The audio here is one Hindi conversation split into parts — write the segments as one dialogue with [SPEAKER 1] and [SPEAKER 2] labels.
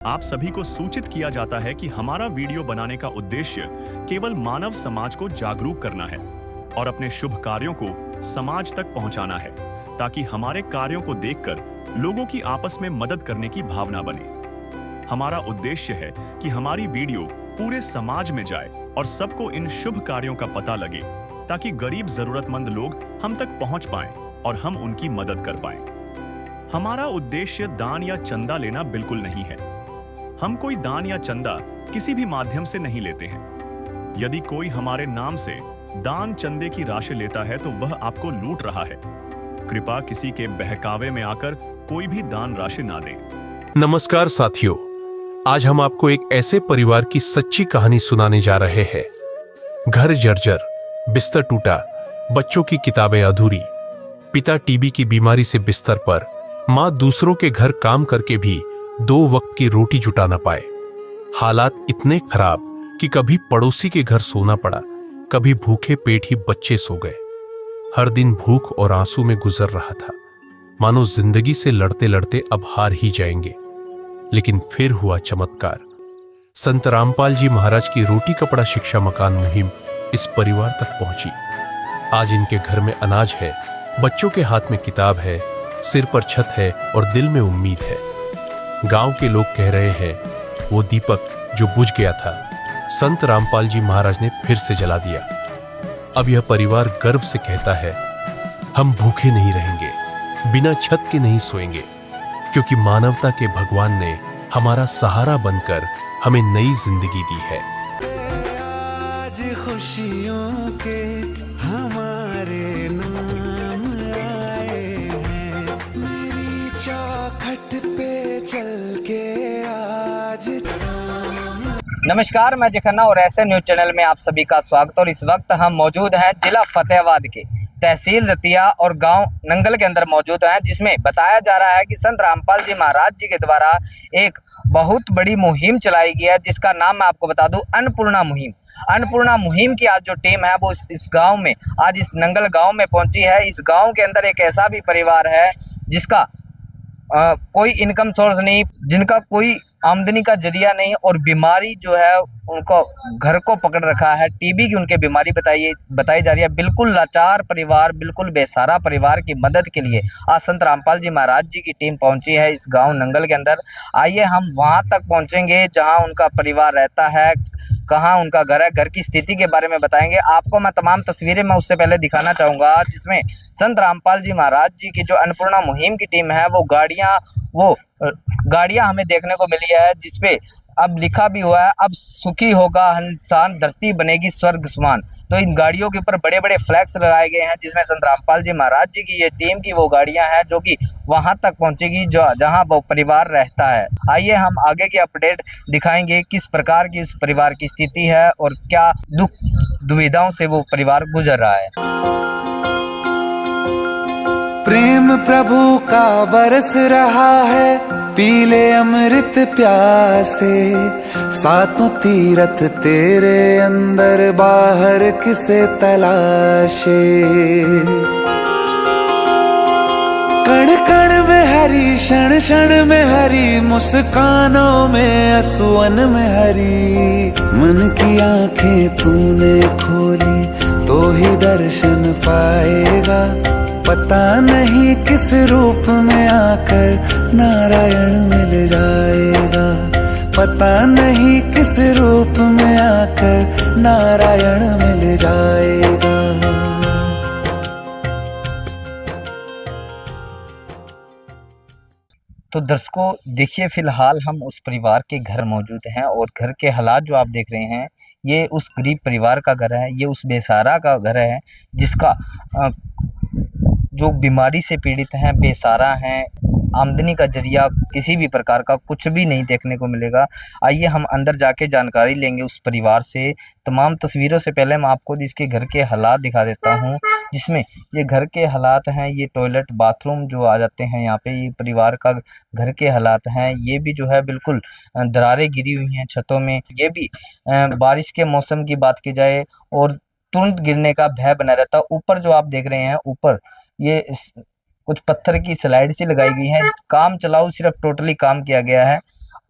[SPEAKER 1] आप सभी को सूचित किया जाता है कि हमारा वीडियो बनाने का उद्देश्य केवल मानव समाज को जागरूक करना है और अपने शुभ कार्यों को समाज तक पहुंचाना है, ताकि हमारे कार्यों को देखकर लोगों की आपस में मदद करने की भावना बने। हमारा उद्देश्य है कि हमारी वीडियो पूरे समाज में जाए और सबको इन शुभ कार्यों का पता लगे, ताकि गरीब जरूरतमंद लोग हम तक पहुंच पाएं और हम उनकी मदद कर पाएं। हमारा उद्देश्य दान या चंदा लेना बिल्कुल नहीं है। हम कोई दान या चंदा किसी भी माध्यम से नहीं लेते हैं। यदि कोई हमारे नाम से दान चंदे की राशि लेता है तो वह आपको लूट रहा है। कृपया किसी के बहकावे में आकर कोई भी दान राशि ना दें।
[SPEAKER 2] नमस्कार साथियों, आज हम आपको एक ऐसे परिवार की सच्ची कहानी सुनाने जा रहे हैं। घर जर्जर, बिस्तर टूटा, बच्चों की किताबें अधूरी, पिता टीबी की बीमारी से बिस्तर पर, मां दूसरों के घर काम करके भी 2 वक्त की रोटी जुटा ना पाए। हालात इतने खराब कि कभी पड़ोसी के घर सोना पड़ा, कभी भूखे पेट ही बच्चे सो गए। हर दिन भूख और आंसू में गुजर रहा था, मानो जिंदगी से लड़ते लड़ते अब हार ही जाएंगे। लेकिन फिर हुआ चमत्कार। संत रामपाल जी महाराज की रोटी कपड़ा शिक्षा मकान मुहिम इस परिवार तक पहुंची। आज इनके घर में अनाज है, बच्चों के हाथ में किताब है, सिर पर छत है और दिल में उम्मीद है। गांव के लोग कह रहे हैं, वो दीपक जो बुझ गया था, संत रामपाल जी महाराज ने फिर से जला दिया। अब यह परिवार गर्व से कहता है, हम भूखे नहीं रहेंगे, बिना छत के नहीं सोएंगे, क्योंकि मानवता के भगवान ने हमारा सहारा बनकर हमें नई जिंदगी दी है।
[SPEAKER 3] आज खुशियों के हमारे नाम आए हैं, मेरी चौखट पे चल के आज।
[SPEAKER 4] नमस्कार, मैं जखन्ना और ऐसे न्यूज चैनल में आप सभी का स्वागत। और इस वक्त हम मौजूद हैं जिला फतेहाबाद के तहसील रतिया और गांव नंगल के अंदर मौजूद हैं, जिसमें बताया जा रहा है कि संत रामपाल जी महाराज जी के द्वारा एक बहुत बड़ी मुहिम चलाई गई है, जिसका नाम मैं आपको बता दूं, अन्नपूर्णा मुहिम। अन्नपूर्णा मुहिम की आज जो टीम है वो इस गांव में, आज इस नंगल गांव में पहुंची है। इस गांव के अंदर एक ऐसा भी परिवार है जिसका कोई इनकम सोर्स नहीं, जिनका कोई आमदनी का जरिया नहीं, और बीमारी जो है उनको घर को पकड़ रखा है। टीबी की उनके बीमारी बताई जा रही है। बिल्कुल लाचार परिवार, बिल्कुल बेसहारा परिवार की मदद के लिए आज संत रामपाल जी महाराज जी की टीम पहुंची है इस गांव नंगल के अंदर। आइए हम वहां तक पहुंचेंगे जहां उनका परिवार रहता है, कहाँ उनका घर है, घर की स्थिति के बारे में बताएंगे आपको। मैं तमाम तस्वीरें मैं उससे पहले दिखाना चाहूँगा, जिसमें संत रामपाल जी महाराज जी की जो अन्नपूर्णा मुहिम की टीम है वो गाड़ियाँ हमें देखने को मिली है, जिसपे अब लिखा भी हुआ है, अब सुखी होगा हर इंसान, धरती बनेगी स्वर्ग समान। तो इन गाड़ियों के ऊपर बड़े बड़े फ्लैग्स लगाए गए हैं, जिसमें संत रामपाल जी महाराज जी की ये टीम की वो गाड़ियां हैं जो कि वहां तक पहुंचेगी जहां वो परिवार रहता है। आइए हम आगे की अपडेट दिखाएंगे, किस प्रकार की उस परिवार की स्थिति है और क्या दुख दुविधाओं से वो परिवार गुजर रहा है।
[SPEAKER 3] प्रेम प्रभु का बरस रहा है, पीले अमृत प्यासे, सातों तीरथ तेरे अंदर, बाहर किसे तलाशे। कण कण में हरी, क्षण क्षण में हरी, मुस्कानों में असुवन में हरी। मन की आंखें तूने खोली तो ही दर्शन पाएगा, पता नहीं किस रूप में आकर नारायण मिल जाएगा, पता नहीं किस रूप में आकर नारायण मिल जाएगा।
[SPEAKER 4] तो दर्शकों देखिए, फिलहाल हम उस परिवार के घर मौजूद हैं और घर के हालात जो आप देख रहे हैं, ये उस गरीब परिवार का घर है, ये उस बेसहारा का घर है, जिसका जो बीमारी से पीड़ित हैं, बेसहारा हैं, आमदनी का जरिया किसी भी प्रकार का कुछ भी नहीं देखने को मिलेगा। आइए हम अंदर जाके जानकारी लेंगे उस परिवार से। तमाम तस्वीरों से पहले मैं आपको इसके घर के हालात दिखा देता हूं, जिसमें ये घर के हालात हैं। ये टॉयलेट बाथरूम जो आ जाते हैं यहाँ पे, ये परिवार का घर के हालात हैं। ये भी जो है बिल्कुल दरारें गिरी हुई हैं छतों में। ये भी बारिश के मौसम की बात की जाए और तुरंत गिरने का भय बना रहता है। ऊपर जो आप देख रहे हैं, ऊपर ये कुछ पत्थर की स्लाइड सी लगाई गई है। काम चलाऊ सिर्फ टोटली काम किया गया है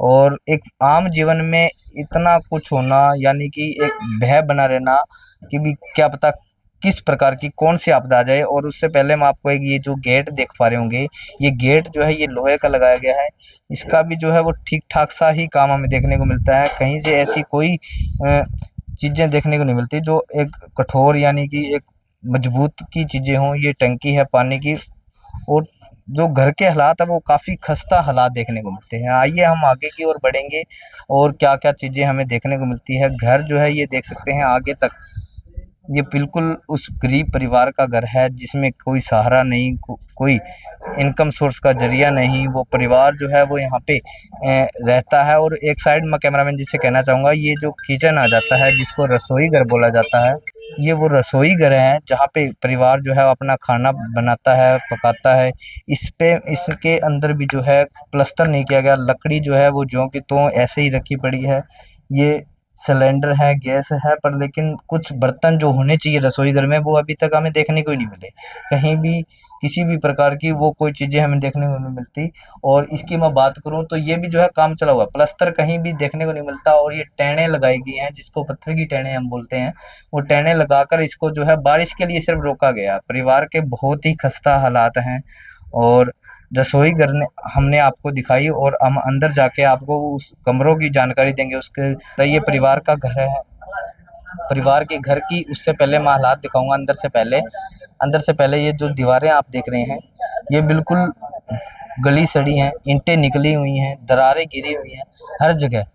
[SPEAKER 4] और एक आम जीवन में इतना कुछ होना, यानी कि एक भय बना रहना कि भी क्या पता किस प्रकार की कौन सी आपदा आ जाए। और उससे पहले मैं आपको एक ये जो गेट देख पा रहे होंगे, ये गेट जो है ये लोहे का लगाया गया है। इसका भी जो है वो ठीक ठाक सा ही काम हमें देखने को मिलता है, कहीं से ऐसी कोई चीज़ें देखने को नहीं मिलती जो एक कठोर यानी कि एक मजबूत की चीज़ें हों। ये टंकी है पानी की, और जो घर के हालात है वो काफ़ी खस्ता हालात देखने को मिलते हैं। आइए हम आगे की ओर बढ़ेंगे और क्या-क्या चीज़ें हमें देखने को मिलती है। घर जो है ये देख सकते हैं आगे तक, ये बिल्कुल उस गरीब परिवार का घर है जिसमें कोई सहारा नहीं, कोई इनकम सोर्स का ज़रिया नहीं। वो परिवार जो है वो यहाँ पे रहता है। और एक साइड मैं कैमरामैन जी से कहना चाहूँगा, ये जो किचन आ जाता है जिसको रसोई घर बोला जाता है, ये वो रसोई घर है जहाँ पे परिवार जो है अपना खाना बनाता है, पकाता है। इसके अंदर भी जो है प्लास्टर नहीं किया गया, लकड़ी जो है वो ज्यों की त्यों ऐसे ही रखी पड़ी है। ये सिलेंडर है, गैस है, पर लेकिन कुछ बर्तन जो होने चाहिए रसोई घर में वो अभी तक हमें देखने को ही नहीं मिले। कहीं भी किसी भी प्रकार की वो कोई चीज़ें हमें देखने को नहीं मिलती। और इसकी मैं बात करूँ तो ये भी जो है काम चला हुआ है, प्लास्टर कहीं भी देखने को नहीं मिलता। और ये टेनें लगाई गई हैं जिसको पत्थर की टेनें हम बोलते हैं, वो टेनें लगाकर इसको जो है बारिश के लिए सिर्फ रोका गया। परिवार के बहुत ही खस्ता हालात हैं। और रसोई घर ने हमने आपको दिखाई, और हम अंदर जाके आपको उस कमरों की जानकारी देंगे। उसके तो ये परिवार का घर है, परिवार के घर की उससे पहले मैं हालात दिखाऊंगा अंदर से पहले ये जो दीवारें आप देख रहे हैं ये बिल्कुल गली सड़ी हैं, ईंटें निकली हुई हैं, दरारें गिरी हुई हैं हर जगह।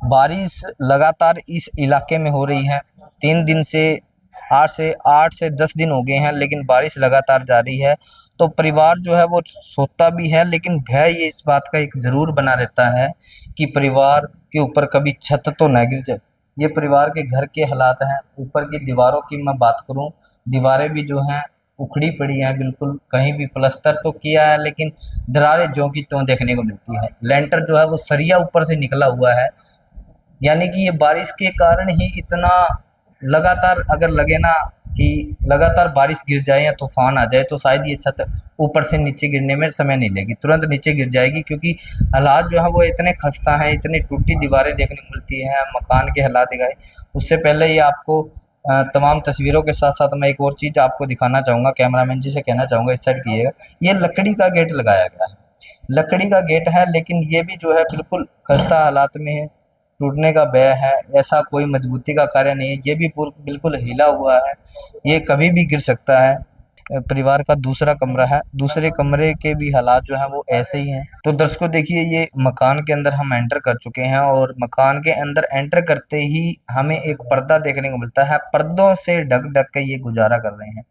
[SPEAKER 4] बारिश लगातार इस इलाके में हो रही है 3 दिन से, 8 से 10 दिन हो गए हैं, लेकिन बारिश लगातार जारी है। तो परिवार जो है वो सोता भी है, लेकिन भय ये इस बात का एक ज़रूर बना रहता है कि परिवार के ऊपर कभी छत तो न गिर जाए। ये परिवार के घर के हालात हैं। ऊपर की दीवारों की मैं बात करूं, दीवारें भी जो हैं उखड़ी पड़ी हैं, बिल्कुल कहीं भी प्लास्टर तो किया है लेकिन दरारें ज्यों की त्यों देखने को मिलती है। लेंटर जो है वो सरिया ऊपर से निकला हुआ है, यानी कि ये बारिश के कारण ही इतना लगातार अगर लगे ना कि लगातार बारिश गिर जाए या तूफान आ जाए तो शायद ये छत ऊपर से नीचे गिरने में समय नहीं लेगी, तुरंत नीचे गिर जाएगी। क्योंकि हालात जो है वो इतने खस्ता हैं, इतनी टूटी दीवारें देखने को मिलती हैं। मकान के हालात दिखाए उससे पहले ये आपको तमाम तस्वीरों के साथ साथ मैं एक और चीज़ आपको दिखाना चाहूँगा, कैमरामैन जी से कहना चाहूँगा इस साइड कीजिएगा। ये लकड़ी का गेट लगाया गया है, लकड़ी का गेट है, लेकिन ये भी जो है बिल्कुल खस्ता हालात में है, टूटने का भय है। ऐसा कोई मजबूती का कार्य नहीं है, ये भी बिल्कुल हिला हुआ है, ये कभी भी गिर सकता है। परिवार का दूसरा कमरा है, दूसरे कमरे के भी हालात जो हैं वो ऐसे ही हैं। तो दर्शकों देखिए, ये मकान के अंदर हम एंटर कर चुके हैं, और मकान के अंदर एंटर करते ही हमें एक पर्दा देखने को मिलता है। पर्दों से ढक ढक के ये गुजारा कर रहे हैं।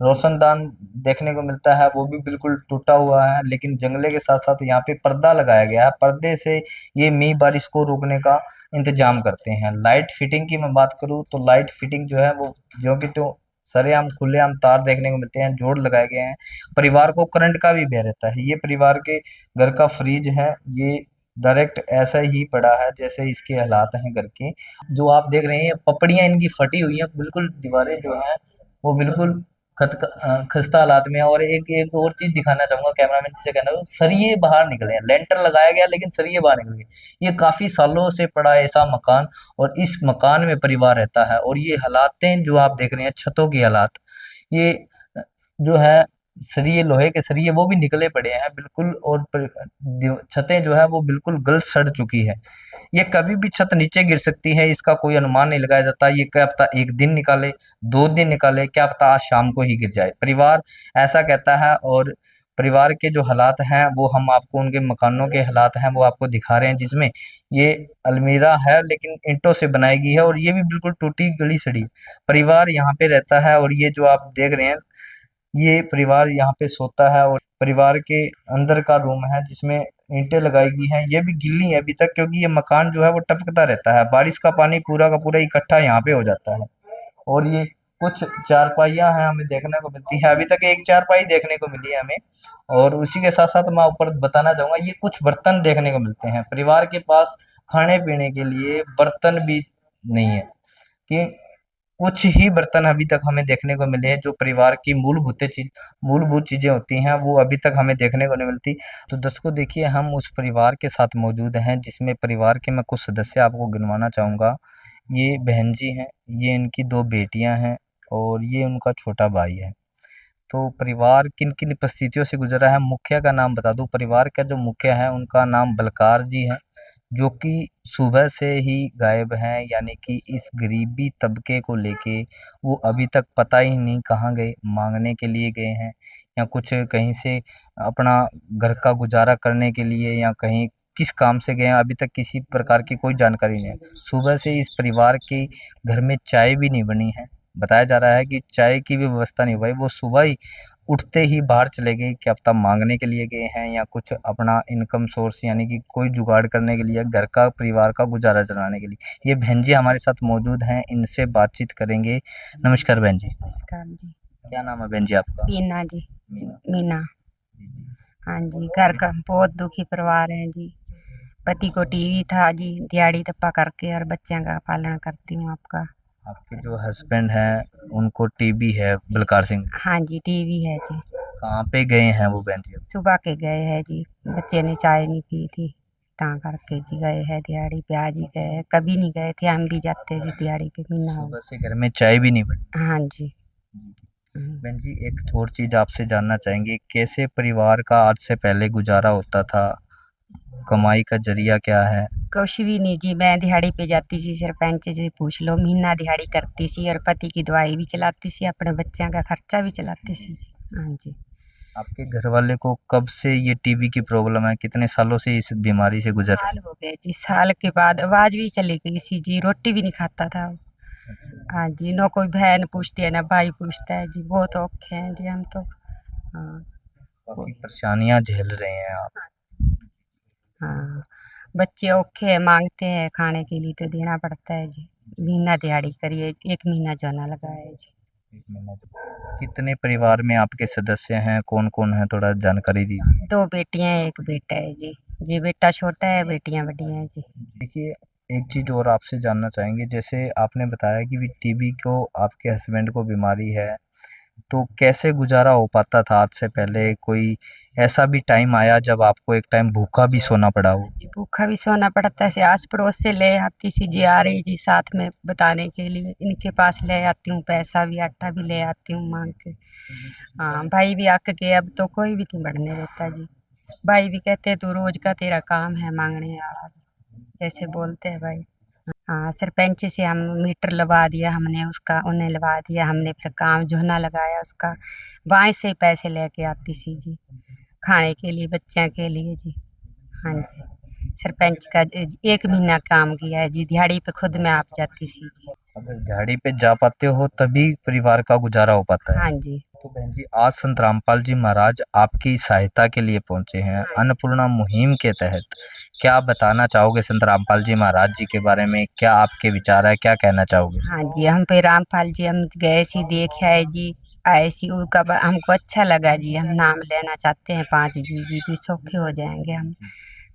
[SPEAKER 4] रोशनदान देखने को मिलता है, वो भी बिल्कुल टूटा हुआ है, लेकिन जंगले के साथ साथ यहाँ पे पर्दा लगाया गया है। पर्दे से ये मींह बारिश को रोकने का इंतजाम करते हैं। लाइट फिटिंग की मैं बात करूँ तो लाइट फिटिंग जो है वो जो कि तो सरेआम खुलेआम तार देखने को मिलते हैं, जोड़ लगाए गए हैं। परिवार को करंट का भी भय रहता है। ये परिवार के घर का फ्रिज है, ये डायरेक्ट ऐसा ही पड़ा है जैसे इसके हालात हैं घर के। जो आप देख रहे हैं पपड़ियाँ इनकी फटी हुई हैं, बिल्कुल दीवारें जो हैं वो बिल्कुल खस्ता हालात में है। और एक और चीज़ दिखाना चाहूँगा, कैमरामैन जी से कहना चाहूँगा, सरिये बाहर निकले हैं। लेंटर लगाया गया लेकिन सरिये बाहर निकल गए। ये काफ़ी सालों से पड़ा है ऐसा मकान, और इस मकान में परिवार रहता है। और ये हालातें जो आप देख रहे हैं, छतों की हालात, ये जो है सरिये, लोहे के सरिये वो भी निकले पड़े हैं बिल्कुल। और छतें जो है वो बिल्कुल गल सड़ चुकी है। ये कभी भी छत नीचे गिर सकती है, इसका कोई अनुमान नहीं लगाया जाता। ये क्या पता 1 दिन निकाले, 2 दिन निकाले, क्या पता आज शाम को ही गिर जाए। परिवार ऐसा कहता है, और परिवार के जो हालात हैं वो हम आपको उनके मकानों के हालात हैं वो आपको दिखा रहे हैं, जिसमें ये अलमीरा है लेकिन ईंटों से बनाई गई है, और ये भी बिल्कुल टूटी गली सड़ी। परिवार यहाँ पे रहता है, और ये जो आप देख रहे हैं ये परिवार यहाँ पे सोता है। और परिवार के अंदर का रूम है जिसमें ईंटें लगाई गई हैं, ये भी गिल्ली है अभी तक, क्योंकि ये मकान जो है वो टपकता रहता है। बारिश का पानी पूरा का पूरा इकट्ठा यहाँ पे हो जाता है। और ये कुछ चारपाइयाँ हैं हमें देखने को मिलती है, अभी तक एक चारपाई देखने को मिली है हमें। और उसी के साथ साथ मैं ऊपर बताना चाहूँगा, ये कुछ बर्तन देखने को मिलते हैं। परिवार के पास खाने पीने के लिए बर्तन भी नहीं है, कि कुछ ही बर्तन अभी तक हमें देखने को मिले हैं जो परिवार की मूलभूत चीजें होती हैं, वो अभी तक हमें देखने को नहीं मिलती। तो दर्शकों देखिए, हम उस परिवार के साथ मौजूद हैं जिसमें परिवार के मैं कुछ सदस्य आपको गिनवाना चाहूँगा। ये बहन जी हैं, ये इनकी 2 बेटियाँ हैं और ये उनका छोटा भाई है। तो परिवार किन-किन परिस्थितियों से गुज़र रहा है, मुखिया का नाम बता दूँ। परिवार का जो मुखिया है उनका नाम बलकार जी है, जो कि सुबह से ही गायब हैं, यानी कि इस गरीबी तबके को लेके वो अभी तक पता ही नहीं कहाँ गए, माँगने के लिए गए हैं या कुछ कहीं से अपना घर का गुज़ारा करने के लिए या कहीं किस काम से गए हैं, अभी तक किसी प्रकार की कोई जानकारी नहीं है। सुबह से इस परिवार के घर में चाय भी नहीं बनी है। बताया जा रहा है कि चाय की भी व्यवस्था नहीं हुई, वो सुबह ही उठते ही बाहर चले गए, क्या पता माँगने के लिए गए हैं या कुछ अपना इनकम सोर्स यानी कि कोई जुगाड़ करने के लिए, घर का परिवार का गुज़ारा चलाने के लिए। ये बहन जी हमारे साथ मौजूद हैं, इनसे बातचीत करेंगे। नमस्कार बहन जी।
[SPEAKER 5] नमस्कार जी।
[SPEAKER 4] क्या नाम है बहन जी आपका?
[SPEAKER 5] मीना जी।
[SPEAKER 4] मीना।
[SPEAKER 5] मीना।
[SPEAKER 4] जी, जी।
[SPEAKER 5] हाँ जी, घर का बहुत दुखी परिवार है जी। पति को टीवी था जी, दिहाड़ी तप्पा करके और बच्चों का पालन करती हूँ आपका।
[SPEAKER 4] आपके जो हस्बैंड हैं उनको टीबी है, बलकार सिंह।
[SPEAKER 5] हाँ जी, टीवी है जी।
[SPEAKER 4] कहाँ पे गए हैं वो बहन जी?
[SPEAKER 5] सुबह के गए हैं जी, बच्चे ने चाय नहीं पी थी, ता करके जी गए हैं दिहाड़ी पे। आज ही गए हैं, कभी नहीं गए थे, हम भी जाते जी दिहाड़ी पे। मीना हो।
[SPEAKER 4] सुबह से घर में चाय भी नहीं बनी।
[SPEAKER 5] हाँ जी।
[SPEAKER 4] बहन जी एक और चीज़ आपसे जानना चाहेंगे, कैसे परिवार का आज से पहले गुजारा होता था? कमाई का ज़रिया क्या है?
[SPEAKER 5] कुछ भी नहीं जी, मैं दिहाड़ी पे जाती सी, सरपंच से पूछ लो। मीना दिहाड़ी करती सी और पति की दवाई भी चलाती सी, अपने बच्चों का खर्चा भी चलाती सी जी। हाँ जी।
[SPEAKER 4] आपके घर वाले को कब से ये टीबी की प्रॉब्लम है? कितने सालों से इस बीमारी से गुजर रहे
[SPEAKER 5] साल हो गए जी, साल के बाद आवाज भी चली गई सी जी, रोटी भी नहीं खाता था वो।
[SPEAKER 4] हैं?
[SPEAKER 5] हाँ जी, ना कोई बहन पूछती है ना भाई पूछता है जी, बहुत औखे हैं जी हम तो। हाँ।
[SPEAKER 4] काफ़ी परेशानियाँ झेल रहे हैं आप।
[SPEAKER 5] हाँ, बच्चे औखे हैं, मांगते हैं खाने के लिए तो देना पड़ता है जी। महीना दिहाड़ी करिए, 1 महीना जोना लगा है जी।
[SPEAKER 4] कितने परिवार में आपके सदस्य हैं? कौन-कौन है? थोड़ा जानकारी दीजिए।
[SPEAKER 5] 2 बेटियाँ हैं, 1 बेटा है जी। जी बेटा छोटा है, बेटियाँ बड़ी हैं जी।
[SPEAKER 4] देखिए, एक चीज़ और आपसे जानना चाहेंगे, जैसे आपने बताया कि टीबी को आपके हस्बैंड को बीमारी है, तो कैसे गुज़ारा हो पाता था आज से पहले? कोई ऐसा भी टाइम आया जब आपको एक टाइम भूखा भी सोना पड़ा हो?
[SPEAKER 5] जी, भूखा भी सोना पड़ता है, ऐसे आस-पड़ोस से ले आती सी जी, आ रही जी साथ में बताने के लिए। इनके पास ले आती हूँ पैसा भी, आटा भी ले आती हूँ माँग के। हाँ, भाई भी अक गए, अब तो कोई भी नहीं बढ़ने देता जी। भाई भी कहते हैं तू रोज़ का तेरा काम है माँगने वाला, ऐसे बोलते हैं भाई। हाँ, सरपंच से हम मीटर लगा दिया हमने उसका, उन्हें लगा दिया हमने, फिर काम जोहना लगाया उसका। वहाँ से ही पैसे लेके आती सी जी, खाने के लिए, बच्चों के लिए जी। हाँ जी, सरपंच का 1 महीना काम किया है जी, दिहाड़ी पे खुद मैं आप जाती सी जी।
[SPEAKER 4] अगर दिहाड़ी पे जा पाते हो तभी परिवार का गुज़ारा हो पाता है।
[SPEAKER 5] हाँ जी।
[SPEAKER 4] तो बहन जी आज संत रामपाल जी महाराज आपकी सहायता के लिए पहुँचे हैं, अन्नपूर्णा मुहिम के तहत। क्या बताना चाहोगे संत रामपाल जी महाराज जी के बारे में? क्या आपके विचार है? क्या कहना चाहोगे?
[SPEAKER 5] हाँ जी, हम पे रामपाल जी हम गए सी, देखे आए जी, आए सी, उनका हमको अच्छा लगा जी। हम नाम लेना चाहते हैं 5 जी भी सौखे हो जाएंगे हम।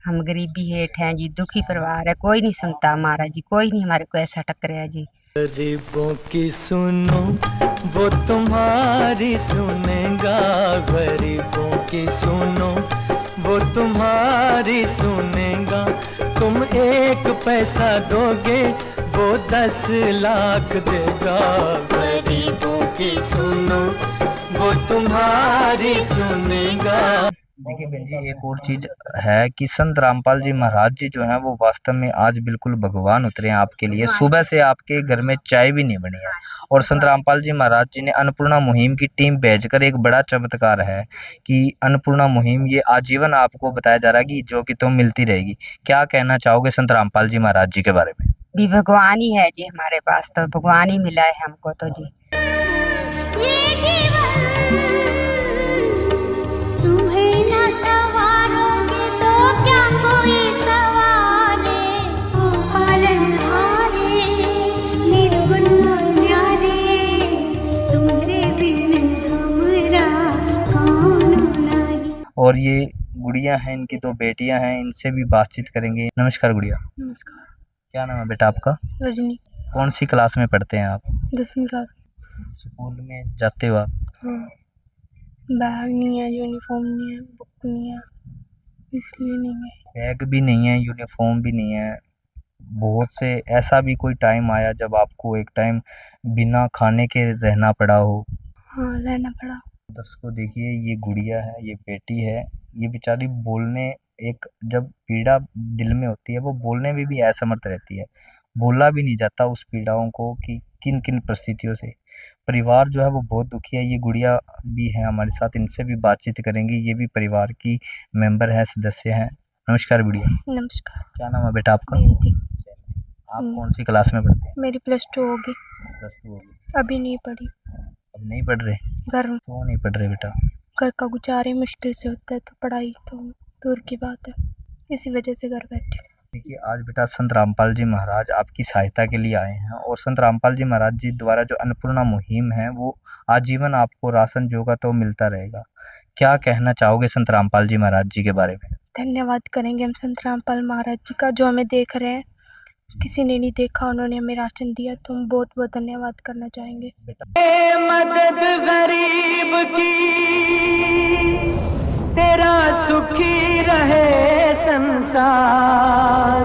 [SPEAKER 5] हम गरीबी हेठ हैं जी, दुखी परिवार है, कोई नहीं सुनता हमारा जी, कोई नहीं हमारे को ऐसा टकराया जी।
[SPEAKER 6] गरीबों की सुनो वो तुम्हारी सुनेगा, गरीबों की सुनो वो तुम्हारी सुनेगा। तुम 1 पैसा दोगे वो 10 लाख देगा, गरीबों की सुनो वो तुम्हारी सुनेगा।
[SPEAKER 4] देखिए बहन जी एक और चीज़ है कि संत रामपाल जी महाराज जी जो हैं वो वास्तव में आज बिल्कुल भगवान उतरे हैं आपके लिए। सुबह से आपके घर में चाय भी नहीं बनी है और संत रामपाल जी महाराज जी ने अन्नपूर्णा मुहिम की टीम भेजकर एक बड़ा चमत्कार है कि अन्नपूर्णा मुहिम ये आजीवन आपको बताया जा रहा है कि जो कि तो मिलती रहेगी। क्या कहना चाहोगे संत रामपाल जी महाराज जी के बारे में?
[SPEAKER 5] भी भगवान ही है जी हमारे पास, तो भगवान ही मिला है हमको तो जी।
[SPEAKER 7] ये जीवन तुम्हें ना संवारोगे तो क्या कोई सवारे, ओ पालनहारे निर्गुण न्यारे, तुम्हारे बिन हमरा कौन नहीं।
[SPEAKER 4] और ये गुड़िया हैं, इनकी 2 बेटियां हैं, इनसे भी बातचीत करेंगे। नमस्कार गुड़िया।
[SPEAKER 5] नमस्कार।
[SPEAKER 4] क्या नाम है बेटा आपका?
[SPEAKER 5] रजनी।
[SPEAKER 4] कौन सी क्लास में पढ़ते हैं आप?
[SPEAKER 8] 10वीं क्लास
[SPEAKER 4] स्कूल में जाते हो आप?
[SPEAKER 8] में। हाँ, बैग नहीं है, यूनिफॉर्म नहीं है, बुक नहीं है, इसलिए नहीं गए।
[SPEAKER 4] बैग भी नहीं है, यूनिफॉर्म भी नहीं है। बहुत से ऐसा भी कोई टाइम आया जब आपको एक टाइम बिना खाने के रहना पड़ा हो?
[SPEAKER 8] हाँ, रहना पड़ा।
[SPEAKER 4] दर्शकों देखिए, ये गुड़िया है, ये बेटी है, ये बेचारी बोलने, एक जब पीड़ा दिल में होती है वो बोलने में भी असमर्थ रहती है। बोला भी नहीं जाता उस पीड़ाओं को कि किन किन परिस्थितियों से। परिवार जो है वो बहुत दुखी है। ये गुड़िया भी है हमारे साथ, इनसे भी बातचीत करेंगे। ये भी परिवार की मेंबर है, सदस्य हैं। नमस्कार गुड़िया,
[SPEAKER 8] नमस्कार।
[SPEAKER 4] क्या नाम है बेटा आपका?
[SPEAKER 8] बेनती।
[SPEAKER 4] आप कौन सी क्लास में पढ़ते हैं?
[SPEAKER 8] मेरी +2 होगी,
[SPEAKER 4] +2 होगी।
[SPEAKER 8] अभी नहीं पढ़ी।
[SPEAKER 4] अब नहीं पढ़ रहे?
[SPEAKER 8] घर
[SPEAKER 4] क्यों नहीं पढ़ रहे बेटा?
[SPEAKER 8] घर का गुजारे मुश्किल से होता है, तो पढ़ाई तो दूर की बात है, इसी वजह से घर बैठे।
[SPEAKER 4] देखिए, आज बेटा संत रामपाल जी महाराज आपकी सहायता के लिए आए हैं, और संत रामपाल जी महाराज जी द्वारा जो अन्नपूर्णा मुहिम है वो आजीवन आपको राशन जो का तो मिलता रहेगा। क्या कहना चाहोगे संत रामपाल जी महाराज जी के बारे में?
[SPEAKER 8] धन्यवाद करेंगे हम संत रामपाल महाराज जी का, जो हमें देख रहे हैं। किसी ने नहीं देखा, उन्होंने हमें राशन दिया, तो हम बहुत बहुत धन्यवाद करना चाहेंगे।
[SPEAKER 6] मदद गरीब की, तेरा सुखी रहे संसार।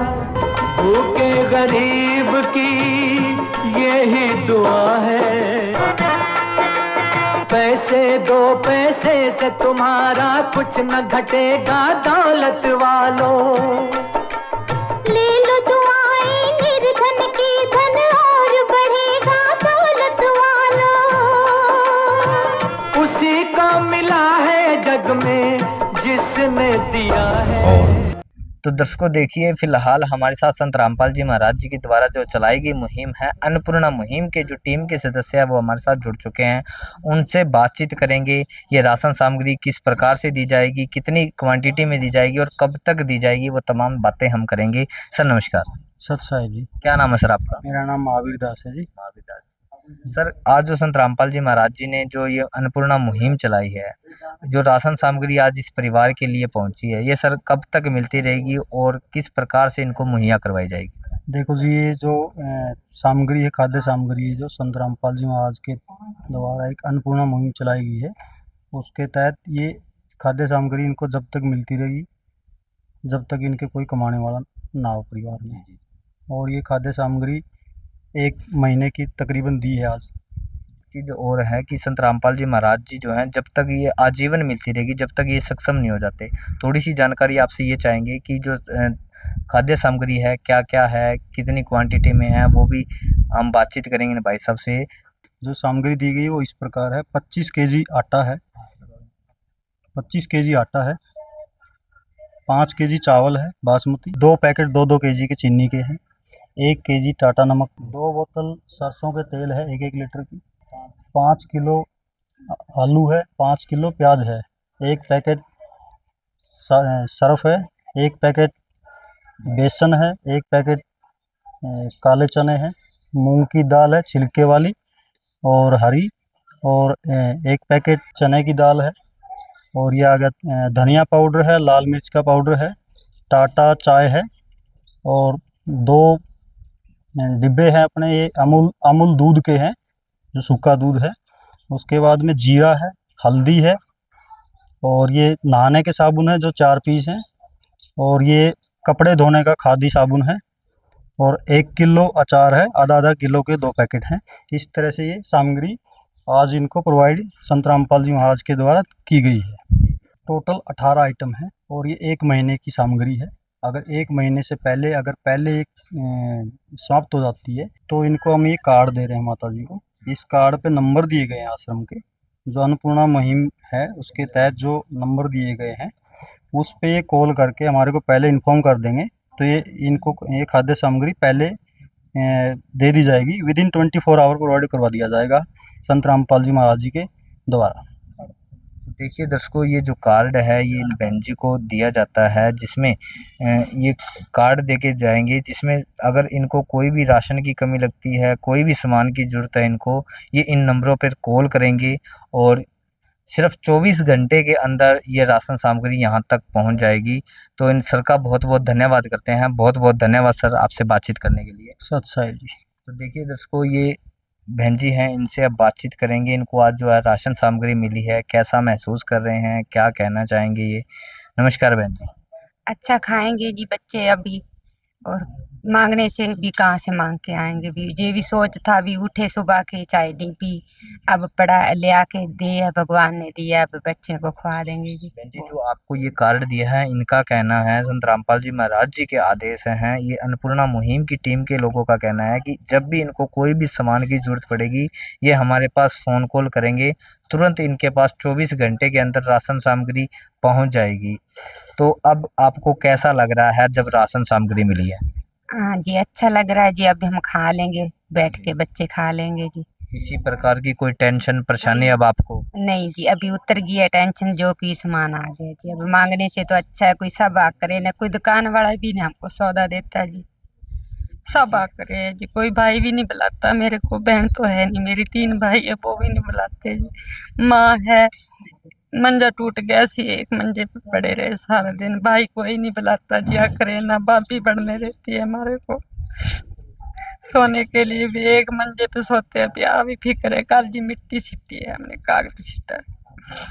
[SPEAKER 6] भूखे गरीब की यही दुआ है। पैसे दो, पैसे से तुम्हारा कुछ न घटेगा दौलत वालों।
[SPEAKER 7] ले लो दुआएं निर्धन की, धन और बढ़ेगा दौलत वालों।
[SPEAKER 6] उसी को मिला है जग में जिसने दिया है।
[SPEAKER 4] तो दर्शकों देखिए, फिलहाल हमारे साथ संत रामपाल जी महाराज जी के द्वारा जो चलाई गई मुहिम है अन्नपूर्णा मुहिम के जो टीम के सदस्य हैं वो हमारे साथ जुड़ चुके हैं। उनसे बातचीत करेंगे। ये राशन सामग्री किस प्रकार से दी जाएगी, कितनी क्वांटिटी में दी जाएगी और कब तक दी जाएगी, वो तमाम बातें हम करेंगे। सर नमस्कार।
[SPEAKER 9] सत साहिब जी।
[SPEAKER 4] क्या नाम है सर आपका?
[SPEAKER 9] मेरा नाम महावीर दास है जी।
[SPEAKER 4] महावीर दास। सर, आज जो संत रामपाल जी महाराज जी ने जो ये अन्नपूर्णा मुहिम चलाई है, जो राशन सामग्री आज इस परिवार के लिए पहुंची है, ये सर कब तक मिलती रहेगी और किस प्रकार से इनको मुहैया करवाई जाएगी?
[SPEAKER 9] देखो जी, ये जो सामग्री है, खाद्य सामग्री है, जो संत रामपाल जी महाराज के द्वारा एक अन्नपूर्णा मुहिम चलाई गई है, उसके तहत ये खाद्य सामग्री इनको जब तक मिलती रहेगी जब तक इनके कोई कमाने वाला ना हो परिवार में। और ये खाद्य सामग्री 1 महीने की तकरीबन दी है आज।
[SPEAKER 4] चीज़ और है कि संत रामपाल जी महाराज जी जो हैं, जब तक ये आजीवन मिलती रहेगी, जब तक ये सक्षम नहीं हो जाते। थोड़ी सी जानकारी आपसे ये चाहेंगे कि जो खाद्य सामग्री है क्या क्या है, कितनी क्वांटिटी में है, वो भी हम बातचीत करेंगे भाई साहब से।
[SPEAKER 9] जो सामग्री दी गई वो इस प्रकार है। 25 केजी आटा है, 25 केजी आटा है, 5 केजी चावल है बासमती, 2 पैकेट 2-2 केजी के चीनी के हैं, 1 केजी टाटा नमक, 2 बोतल सरसों के तेल है 1-1 लीटर की, 5 किलो आलू है, 5 किलो प्याज है, 1 पैकेट सर्फ है, 1 पैकेट बेसन है, 1 पैकेट काले चने हैं, मूंग की दाल है छिलके वाली और हरी, और 1 पैकेट चने की दाल है, और ये आ गया धनिया पाउडर है, लाल मिर्च का पाउडर है, टाटा चाय है, और 2 डिब्बे हैं अपने ये अमूल दूध के हैं, जो सूखा दूध है। उसके बाद में जीरा है, हल्दी है, और ये नहाने के साबुन है जो 4 पीस हैं, और ये कपड़े धोने का खादी साबुन है, और 1 किलो अचार है, आधा किलो के 2 पैकेट हैं। इस तरह से ये सामग्री आज इनको प्रोवाइड संत रामपाल जी महाराज के द्वारा की गई है। टोटल 18 आइटम है, और ये 1 महीने की सामग्री है। अगर 1 महीने से पहले समाप्त हो जाती है तो इनको हम ये कार्ड दे रहे हैं माता जी को। इस कार्ड पे नंबर दिए गए हैं आश्रम के, जो अन्नपूर्णा मुहिम है उसके तहत जो नंबर दिए गए हैं उस पे ये कॉल करके हमारे को पहले इन्फॉर्म कर देंगे, तो ये खाद्य सामग्री पहले दे दी जाएगी। विदिन 24 आवर प्रोवाइड करवा दिया जाएगा संत रामपाल जी महाराज जी के द्वारा।
[SPEAKER 4] देखिए दर्शकों, ये जो कार्ड है ये इन बहन जी को दिया जाता है, जिसमें ये कार्ड देके जाएंगे, जिसमें अगर इनको कोई भी राशन की कमी लगती है, कोई भी सामान की ज़रूरत है, इनको ये इन नंबरों पर कॉल करेंगे और सिर्फ 24 घंटे के अंदर ये राशन सामग्री यहाँ तक पहुँच जाएगी। तो इन सर का बहुत बहुत धन्यवाद करते हैं। बहुत बहुत धन्यवाद सर आपसे बातचीत करने के लिए।
[SPEAKER 9] सत साहिब जी।
[SPEAKER 4] तो देखिए दर्शकों, ये बहन जी हैं, इनसे अब बातचीत करेंगे। इनको आज जो है राशन सामग्री मिली है, कैसा महसूस कर रहे हैं, क्या कहना चाहेंगे ये। नमस्कार बहन जी।
[SPEAKER 5] अच्छा खाएंगे जी बच्चे अभी, और मांगने से भी कहाँ से मांग के आएंगे भी। ये भी सोच था भी उठे सुबह के चाय दी पी, अब पड़ा ले आके दिया भगवान ने दिया, अब बच्चे को खवा देंगे जी।
[SPEAKER 4] बहन जी, जो आपको ये कार्ड दिया है, इनका कहना है, संत रामपाल जी महाराज जी के आदेश हैं। ये अन्नपूर्णा मुहिम की टीम के लोगों का कहना है कि जब भी इनको कोई भी सामान की जरूरत पड़ेगी, ये हमारे पास फ़ोन कॉल करेंगे, तुरंत इनके पास 24 घंटे के अंदर राशन सामग्री पहुंच जाएगी। तो अब आपको कैसा लग रहा है जब राशन सामग्री मिली है?
[SPEAKER 5] हाँ जी, अच्छा लग रहा है जी। अभी हम खा लेंगे, बैठ के बच्चे खा लेंगे जी।
[SPEAKER 4] किसी प्रकार की कोई टेंशन परेशानी अब आपको?
[SPEAKER 5] नहीं जी, अभी उतर गई है टेंशन, जो कि सामान आ गया जी। अब मांगने से तो अच्छा है कोई सब आ करे ना, कोई दुकान वाला भी ना हमको सौदा देता है जी। सब आ करे जी, कोई भाई भी नहीं बुलाता मेरे को। बहन तो है नहीं मेरी, 3 भाई है, वो भी नहीं बुलाते जी। माँ है, मंजा टूट गया सी, एक मंजे पे पड़े रहे सारा दिन। भाई कोई नहीं बुलाता जी, आ करे ना। भाभी पढ़ने देती है हमारे को, सोने के लिए भी एक मंजे पे सोते हैं। अभी भी फिक्र है, कल जी मिट्टी सिट्टी है, हमने कागज सिट्टा है।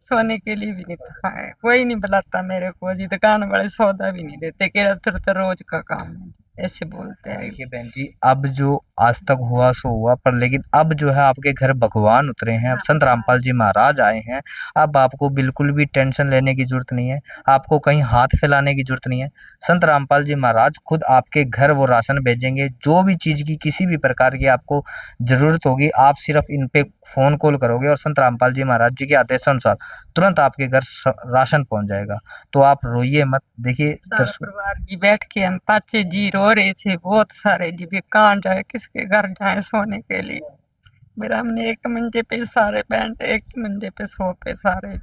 [SPEAKER 5] सोने के लिए भी नहीं था है, कोई नहीं बुलाता मेरे को जी। दुकान वाले सौदा भी नहीं देते, कह रहे तो रोज का काम है, ऐसे बोलते हैं।
[SPEAKER 4] देखिए बहन जी, अब जो आज तक हुआ सो हुआ, पर लेकिन अब जो है आपके घर भगवान उतरे हैं, अब संत रामपाल जी महाराज आए हैं। अब आपको बिल्कुल भी टेंशन लेने की जरूरत नहीं है, आपको कहीं हाथ फैलाने की जरूरत नहीं है। संत रामपाल जी महाराज खुद आपके घर वो राशन भेजेंगे। जो भी चीज़ की किसी भी प्रकार की आपको ज़रूरत होगी, आप सिर्फ इन पे फ़ोन कॉल करोगे और संत रामपाल जी महाराज जी के आदेशानुसार तुरंत आपके घर राशन पहुंच जाएगा। तो आप रोइए मत। देखिए
[SPEAKER 5] सारा परिवार जी बैठ के हम पाचे जी रो रहे थे बहुत सारे जी, भी कहाँ जाए, किसके घर जाए सोने के लिए। मेरा हमने एक मंजे पे सारे बैंड, एक मंजे पे सो पे सारे।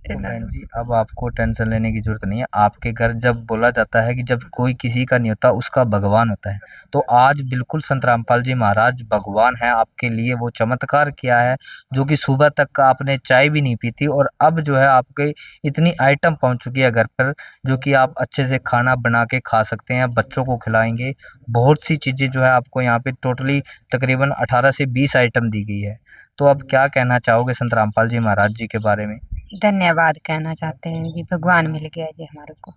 [SPEAKER 4] तो बहन जी, अब आपको टेंशन लेने की जरूरत नहीं है। आपके घर जब बोला जाता है कि जब कोई किसी का नहीं होता उसका भगवान होता है, तो आज बिल्कुल संत रामपाल जी महाराज भगवान है। आपके लिए वो चमत्कार किया है जो कि सुबह तक का आपने चाय भी नहीं पी थी, और अब जो है आपके इतनी आइटम पहुंच चुकी है घर पर, जो कि आप अच्छे से खाना बना के खा सकते हैं, बच्चों को खिलाएंगे। बहुत सी चीज़ें जो है आपको यहाँ पे टोटली तकरीबन 18 से 20 आइटम दी गई है। तो अब क्या कहना चाहोगे संत रामपाल जी महाराज जी के बारे में?
[SPEAKER 5] धन्यवाद कहना चाहते हैं जी, भगवान मिल गया जी हमारे को।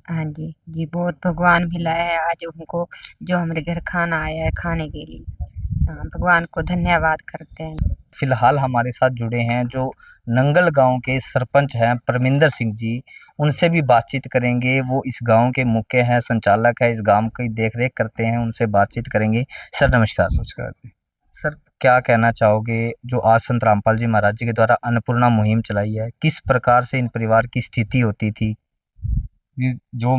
[SPEAKER 5] हाँ जी जी, बहुत भगवान मिला है आज हमको, जो हमारे घर खाना आया है खाने के लिए। हाँ, भगवान को धन्यवाद करते हैं।
[SPEAKER 4] फिलहाल हमारे साथ जुड़े हैं जो नंगल गांव के सरपंच हैं परमिंदर सिंह जी। उनसे भी बातचीत करेंगे। वो इस गांव के मुख्य हैं, संचालक है, इस गांव की देखरेख करते हैं। उनसे बातचीत करेंगे। सर नमस्कार।
[SPEAKER 10] नमस्कार जी।
[SPEAKER 4] सर, क्या कहना चाहोगे जो आज संत रामपाल जी महाराज जी के द्वारा अन्नपूर्णा मुहिम चलाई है, किस प्रकार से इन परिवार की स्थिति होती थी?
[SPEAKER 10] जी, जो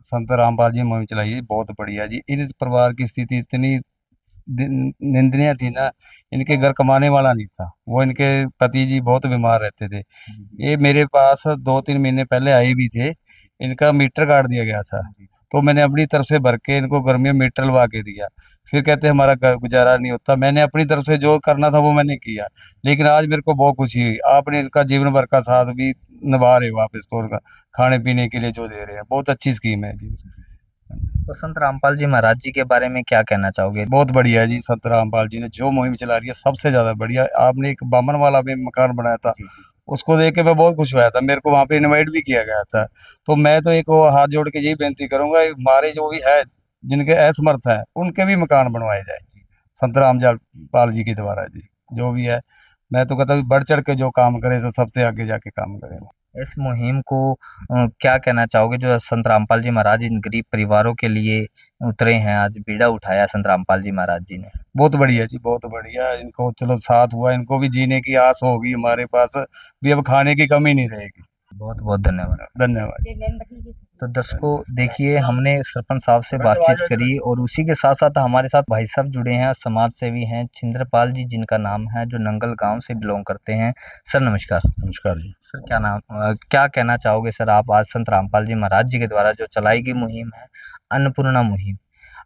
[SPEAKER 10] संत रामपाल जी मुहिम चलाई है बहुत बढ़िया जी। इन इस परिवार की स्थिति इतनी निंदनीय थी ना, इनके घर कमाने वाला नहीं था। वो इनके पति जी बहुत बीमार रहते थे। ये मेरे पास 2-3 महीने पहले आए भी थे। इनका मीटर काट दिया गया था, तो मैंने अपनी तरफ से भर के इनको गर्मी में मीटर लगा के दिया। फिर कहते हमारा गुजारा नहीं होता। मैंने अपनी तरफ से जो करना था वो मैंने किया, लेकिन आज मेरे को बहुत खुशी हुई। आपने इनका जीवन भर का साथ भी निभा रहे हो, आप इसको उनका खाने पीने के लिए जो दे रहे हैं, बहुत अच्छी स्कीम है जी।
[SPEAKER 4] तो संत रामपाल जी महाराज जी के बारे में क्या कहना चाहोगे?
[SPEAKER 10] बहुत बढ़िया जी, संत रामपाल जी ने जो मुहिम चला रही है सबसे ज्यादा बढ़िया। आपने एक बामन वाला भी मकान बनाया था, उसको देख के मैं बहुत खुश हुआ था। मेरे को वहाँ पे इनवाइट भी किया गया था। तो मैं तो एक वो हाथ जोड़ के यही बेनती करूंगा, हमारे जो भी है जिनके असमर्थ है उनके भी मकान बनवाए जाए संत रामपाल जी के द्वारा जी। जो भी है, मैं तो कहता हूँ बढ़ चढ़ के जो काम करे तो सबसे आगे जाके काम करे।
[SPEAKER 4] इस मुहिम को क्या कहना चाहोगे जो संत रामपाल जी महाराज इन गरीब परिवारों के लिए उतरे हैं, आज बीड़ा उठाया संत रामपाल जी महाराज जी ने?
[SPEAKER 10] बहुत बढ़िया जी, बहुत बढ़िया। इनको चलो साथ हुआ, इनको भी जीने की आस होगी, हमारे पास भी अब खाने की कमी नहीं रहेगी।
[SPEAKER 4] बहुत बहुत धन्यवाद।
[SPEAKER 10] धन्यवाद।
[SPEAKER 4] तो दर्शकों देखिए, हमने सरपंच साहब से बातचीत करी और उसी के साथ साथ हमारे साथ भाई साहब जुड़े हैं, समाज सेवी हैं, छिंद्रपाल जी जिनका नाम है, जो नंगल गांव से बिलोंग करते हैं। सर नमस्कार।
[SPEAKER 10] नमस्कार जी।
[SPEAKER 4] सर क्या कहना चाहोगे सर आप आज संत रामपाल जी महाराज जी के द्वारा जो चलाई गई मुहिम है अन्नपूर्णा मुहिम,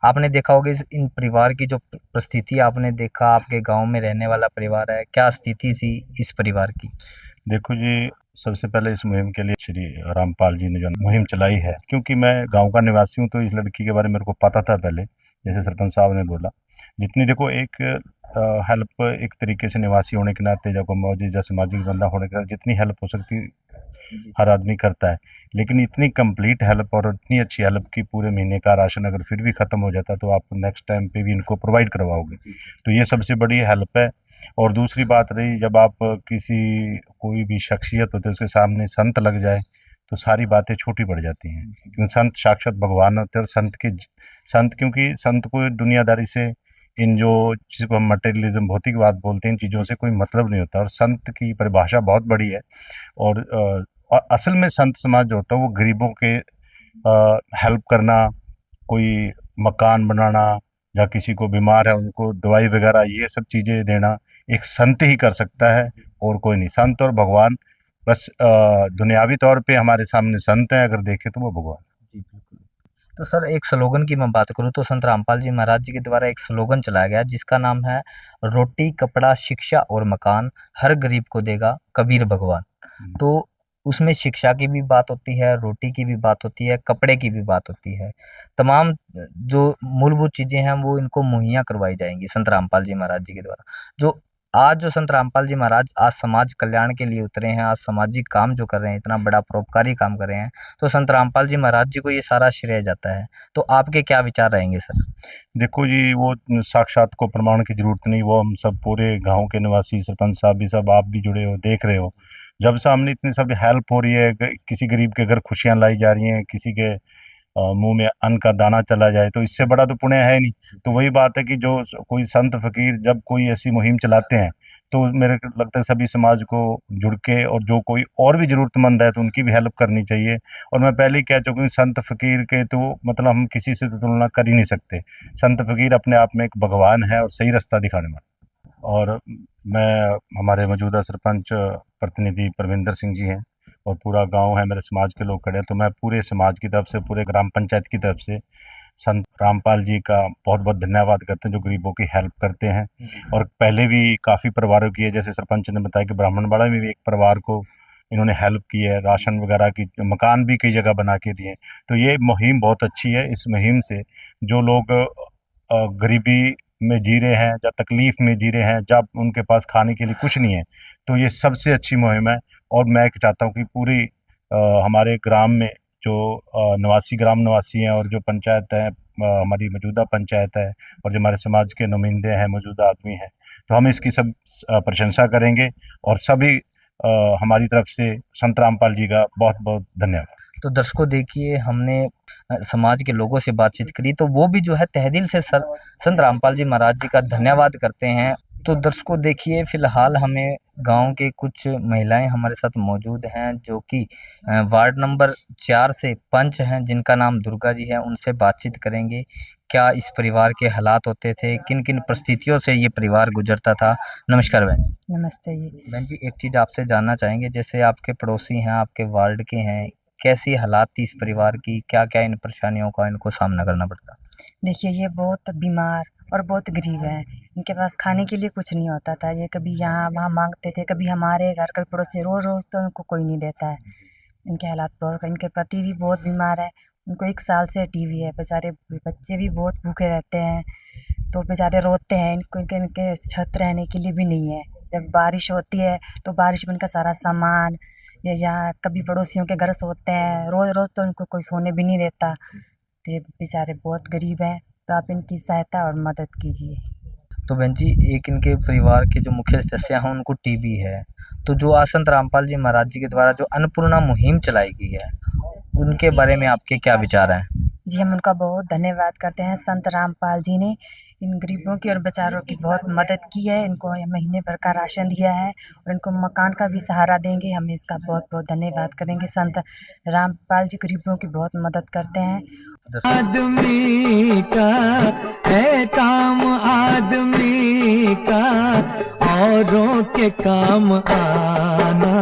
[SPEAKER 4] आपने देखा होगा इन परिवार की जो परिस्थिति आपने देखा, आपके गाँव में रहने वाला परिवार है, क्या स्थिति थी इस परिवार की?
[SPEAKER 11] देखो जी, सबसे पहले इस मुहिम के लिए श्री रामपाल जी ने जो मुहिम चलाई है, क्योंकि मैं गांव का निवासी हूं तो इस लड़की के बारे में मेरे को पता था पहले, जैसे सरपंच साहब ने बोला। जितनी देखो एक हेल्प एक तरीके से निवासी होने के नाते जब मौजूद या सामाजिक बंदा होने के नाते जितनी हेल्प हो सकती हर आदमी करता है, लेकिन इतनी कंप्लीट हेल्प और इतनी अच्छी हेल्प की पूरे महीने का राशन अगर फिर भी ख़त्म हो जाता तो आप नेक्स्ट टाइम पे भी इनको प्रोवाइड करवाओगे, तो ये सबसे बड़ी हेल्प है। और दूसरी बात रही, जब आप किसी कोई भी शख्सियत होते है उसके सामने संत लग जाए तो सारी बातें छोटी पड़ जाती हैं, क्योंकि संत साक्षात भगवान होते हैं। और संत क्योंकि संत को दुनियादारी से इन जो जिसको हम मटेरियलिज्म भौतिकवाद बोलते हैं इन चीज़ों से कोई मतलब नहीं होता। और संत की परिभाषा बहुत बड़ी है। और असल में संत समाज जो होता है वो गरीबों के हेल्प करना, कोई मकान बनाना या किसी को बीमार है उनको दवाई वगैरह ये सब चीज़ें देना एक संत ही कर सकता है और कोई नहीं। संत और भगवान बस दुनियावी तौर पे हमारे सामने संत हैं, अगर देखें तो वो भगवान।
[SPEAKER 4] तो सर एक स्लोगन की मैं बात करूँ तो संत रामपाल जी महाराज जी के द्वारा एक स्लोगन चलाया गया जिसका नाम है रोटी कपड़ा शिक्षा और मकान हर गरीब को देगा कबीर भगवान। तो उसमें शिक्षा की भी बात होती है, रोटी की भी बात होती है, कपड़े की भी बात होती है। तमाम जो मूलभूत चीज़ें हैं वो इनको मुहैया करवाई जाएंगी संत रामपाल जी महाराज जी के द्वारा। जो संत रामपाल जी महाराज आज समाज कल्याण के लिए उतरे हैं, आज सामाजिक काम जो कर रहे हैं, इतना बड़ा परोपकारी काम कर रहे हैं, तो संत रामपाल जी महाराज जी को ये सारा श्रेय जाता है। तो आपके क्या विचार रहेंगे सर?
[SPEAKER 11] देखो जी, वो साक्षात को प्रमाण की जरूरत नहीं, वो हम सब पूरे गांव के निवासी सरपंच साहब भी सब आप भी जुड़े हो, देख रहे हो। जब से हमने इतनी सब हेल्प हो रही है, किसी गरीब के घर खुशियां लाई जा रही हैं, किसी के मुंह में अन्न का दाना चला जाए, तो इससे बड़ा तो पुण्य है नहीं। तो वही बात है कि जो कोई संत फकीर जब कोई ऐसी मुहिम चलाते हैं तो मेरे को लगता है सभी समाज को जुड़ के और जो कोई और भी ज़रूरतमंद है तो उनकी भी हेल्प करनी चाहिए। और मैं पहले ही कह चुका हूँ, संत फकीर के तो मतलब हम किसी से तो तुलना कर ही नहीं सकते। संत फकीर अपने आप में एक भगवान है और सही रास्ता दिखाने वाला। और मैं हमारे मौजूदा सरपंच प्रतिनिधि परविंदर सिंह जी हैं और पूरा गांव है, मेरे समाज के लोग खड़े हैं, तो मैं पूरे समाज की तरफ से, पूरे ग्राम पंचायत की तरफ से संत रामपाल जी का बहुत बहुत धन्यवाद करते हैं जो गरीबों की हेल्प करते हैं। और पहले भी काफ़ी परिवारों की है, जैसे सरपंच ने बताया कि ब्राह्मणवाड़ा में भी एक परिवार को इन्होंने हेल्प की है, राशन वगैरह की, मकान भी कई जगह बना के दिए। तो ये मुहिम बहुत अच्छी है। इस मुहिम से जो लोग गरीबी में जी रहे हैं या तकलीफ़ में जी रहे हैं, जब उनके पास खाने के लिए कुछ नहीं है, तो ये सबसे अच्छी मुहिम है। और मैं चाहता हूँ कि पूरी हमारे ग्राम में जो ग्राम निवासी हैं और जो पंचायत है, हमारी मौजूदा पंचायत है और जो हमारे समाज के नुमाइंदे हैं, मौजूदा आदमी हैं, तो हम इसकी सब प्रशंसा करेंगे। और सभी हमारी तरफ से संत रामपाल जी का बहुत बहुत धन्यवाद।
[SPEAKER 4] तो दर्शकों देखिए, हमने समाज के लोगों से बातचीत करी तो वो भी जो है तहे दिल से संत रामपाल जी महाराज जी का धन्यवाद करते हैं। तो दर्शकों देखिए, फिलहाल हमें गांव के कुछ महिलाएं हमारे साथ मौजूद हैं जो कि वार्ड नंबर 4 से पंच हैं, जिनका नाम दुर्गा जी है। उनसे बातचीत करेंगे, क्या इस परिवार के हालात होते थे, किन किन परिस्थितियों से ये परिवार गुजरता था। नमस्कार बहन जी।
[SPEAKER 5] नमस्ते जी।
[SPEAKER 4] बहन जी, एक चीज़ आपसे जानना चाहेंगे, जैसे आपके पड़ोसी हैं, आपके वार्ड के हैं, कैसी हालात थी इस परिवार की, क्या क्या इन परेशानियों का इनको सामना करना पड़ता?
[SPEAKER 5] देखिए, ये बहुत बीमार और बहुत गरीब हैं। इनके पास खाने के लिए कुछ नहीं होता था। ये कभी यहाँ वहाँ मांगते थे, कभी हमारे घर, कभी पड़ोसी, रोज़ रोज़ तो उनको कोई नहीं देता है। इनके हालात बहुत, इनके पति भी बहुत बीमार है, उनको 1 साल से टीबी है। बेचारे बच्चे भी बहुत भूखे रहते हैं, तो बेचारे रोते हैं। इनके छत रहने के लिए भी नहीं है। जब बारिश होती है तो बारिश में इनका सारा सामान, या यहाँ कभी पड़ोसियों के घर सोते हैं, रोज़ रोज़ तो उनको कोई सोने भी नहीं देता। तो ये बेचारे बहुत गरीब हैं, तो आप इनकी सहायता और मदद कीजिए।
[SPEAKER 4] तो बहन जी, एक इनके परिवार के जो मुख्य सदस्य हैं उनको टीबी है, तो जो आज संत रामपाल जी महाराज जी के द्वारा जो अन्नपूर्णा मुहिम चलाई गई है, उनके बारे में आपके क्या विचार हैं?
[SPEAKER 5] जी, हम उनका बहुत धन्यवाद करते हैं। संत रामपाल जी ने इन गरीबों की और बेचारों की बहुत मदद की है। इनको महीने भर का राशन दिया है और इनको मकान का भी सहारा देंगे। हम इसका बहुत बहुत धन्यवाद करेंगे। संत रामपाल जी गरीबों की बहुत मदद करते हैं।
[SPEAKER 6] आदमी का है काम, आदमी का औरों के काम आना,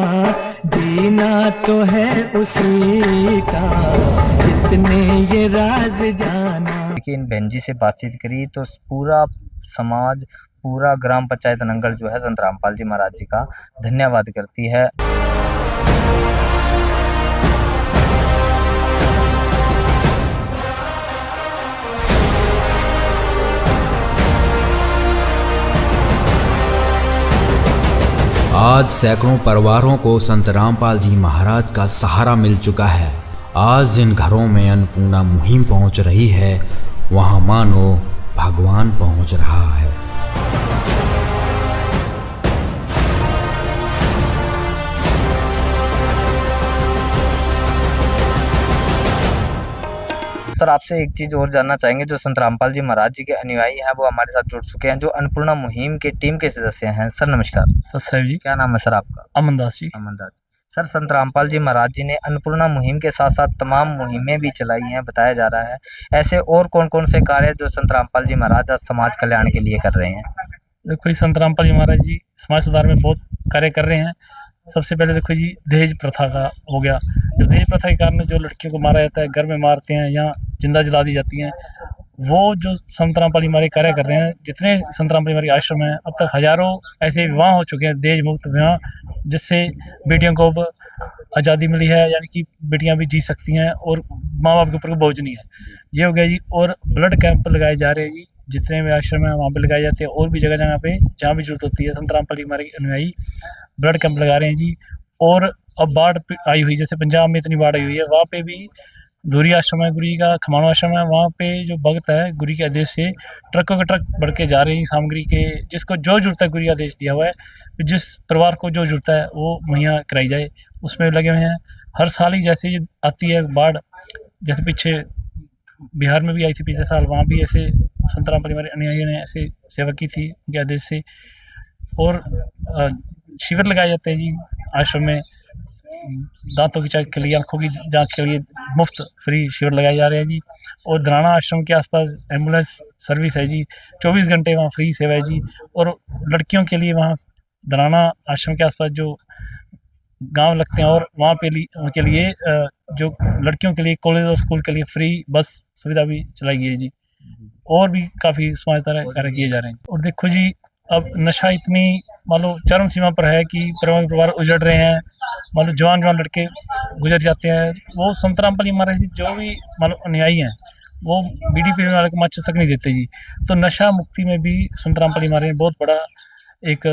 [SPEAKER 6] जीना तो है उसी का जिसने ये राज जाना।
[SPEAKER 4] देखिए, इन बहन जी से बातचीत करी तो पूरा समाज, पूरा ग्राम पंचायत नंगल जो है संत रामपाल जी महाराज जी का धन्यवाद करती है।
[SPEAKER 12] आज सैकड़ों परिवारों को संत रामपाल जी महाराज का सहारा मिल चुका है। आज जिन घरों में अन्नपूर्णा मुहिम पहुंच रही है, वहां मानो भगवान पहुंच रहा है।
[SPEAKER 4] सर, आपसे एक चीज और जानना चाहेंगे, जो संत रामपाल जी महाराज जी के अनुयायी हैं वो हमारे साथ जुड़ चुके हैं, जो अन्नपूर्णा मुहिम के टीम के सदस्य हैं। सर नमस्कार।
[SPEAKER 13] सर साहब जी।
[SPEAKER 4] क्या नाम है सर आपका?
[SPEAKER 13] अमन दास जी।
[SPEAKER 4] अमन दास। सर, संत रामपाल जी महाराज जी ने अन्नपूर्णा मुहिम के साथ साथ तमाम मुहिमें भी चलाई हैं, बताया जा रहा है। ऐसे और कौन कौन से कार्य जो संत रामपाल जी महाराज आज समाज कल्याण के लिए कर रहे हैं?
[SPEAKER 13] देखो जी, संत रामपाल जी महाराज जी समाज सुधार में बहुत कार्य कर रहे हैं। सबसे पहले देखो जी, दहेज प्रथा का हो गया। जो दहेज प्रथा के कारण जो लड़कियों को मारा जाता है, घर में मारते हैं या जिंदा जला दी जाती हैं, वो जो संत रामपाल जी महाराज कार्य कर रहे हैं, जितने संत रामपाल जी महाराज आश्रम हैं, अब तक हजारों ऐसे विवाह हो चुके हैं, दहेज मुक्त विवाह, जिससे बेटियों को अब आज़ादी मिली है, यानी कि बेटियां भी जी सकती हैं और माँ बाप के ऊपर बोझ नहीं है। ये हो गया जी। और ब्लड कैंप लगाए जा रहे हैं जी, जितने भी आश्रम हैं वहाँ पे लगाए जाते हैं, और भी जगह जगह पे जहाँ भी जरूरत होती है संत रामपाल जी महाराज के अनुयायी ब्लड कैंप लगा रहे हैं जी। और अब बाढ़ आई हुई, जैसे पंजाब में इतनी बाढ़ आई हुई है, वहाँ पे भी धूरी आश्रम है गुरु जी का, खमाणो आश्रम है, वहाँ पे जो भक्त है गुरु के आदेश से ट्रकों के ट्रक बढ़ के जा रहे हैं सामग्री के, जिसको जो जरूरत है गुरु का आदेश दिया हुआ है, जिस परिवार को जो जरूरत है वो मुहैया कराई जाए, उसमें लगे हुए हैं। हर साल ही जैसे ये आती है बाढ़, जैसे पीछे बिहार में भी आई थी पिछले साल, वहाँ भी ऐसे संत रामपाल जी महाराज अनुयायियों ने ऐसे सेवा की थी उनके आदेश से। और शिविर लगाए जाते हैं जी आश्रम में, दांतों की जांच के लिए, आंखों की जांच के लिए मुफ्त फ्री शिविर लगाए जा रहे हैं जी। और धराना आश्रम के आसपास एम्बुलेंस सर्विस है जी, 24 घंटे वहाँ फ्री सेवा है जी। और लड़कियों के लिए वहाँ धराना आश्रम के आसपास जो गांव लगते हैं, और वहाँ पे उनके लिए जो लड़कियों के लिए कॉलेज और स्कूल के लिए फ्री बस सुविधा भी चलाई गई है जी। और भी काफ़ी समाजदार कार्य किए जा रहे हैं। और देखो जी, अब नशा इतनी मान लो चरम सीमा पर है कि परिवार उजड़ रहे हैं, मान लो जवान लड़के गुजर जाते हैं। वो संत रामपाल जी महाराज जी जो भी मान लो अनुयायी हैं, वो बीड़ी पीने वाले को माचिस तक नहीं देते जी। तो नशा मुक्ति में भी संत रामपाल जी महाराज ने बहुत बड़ा एक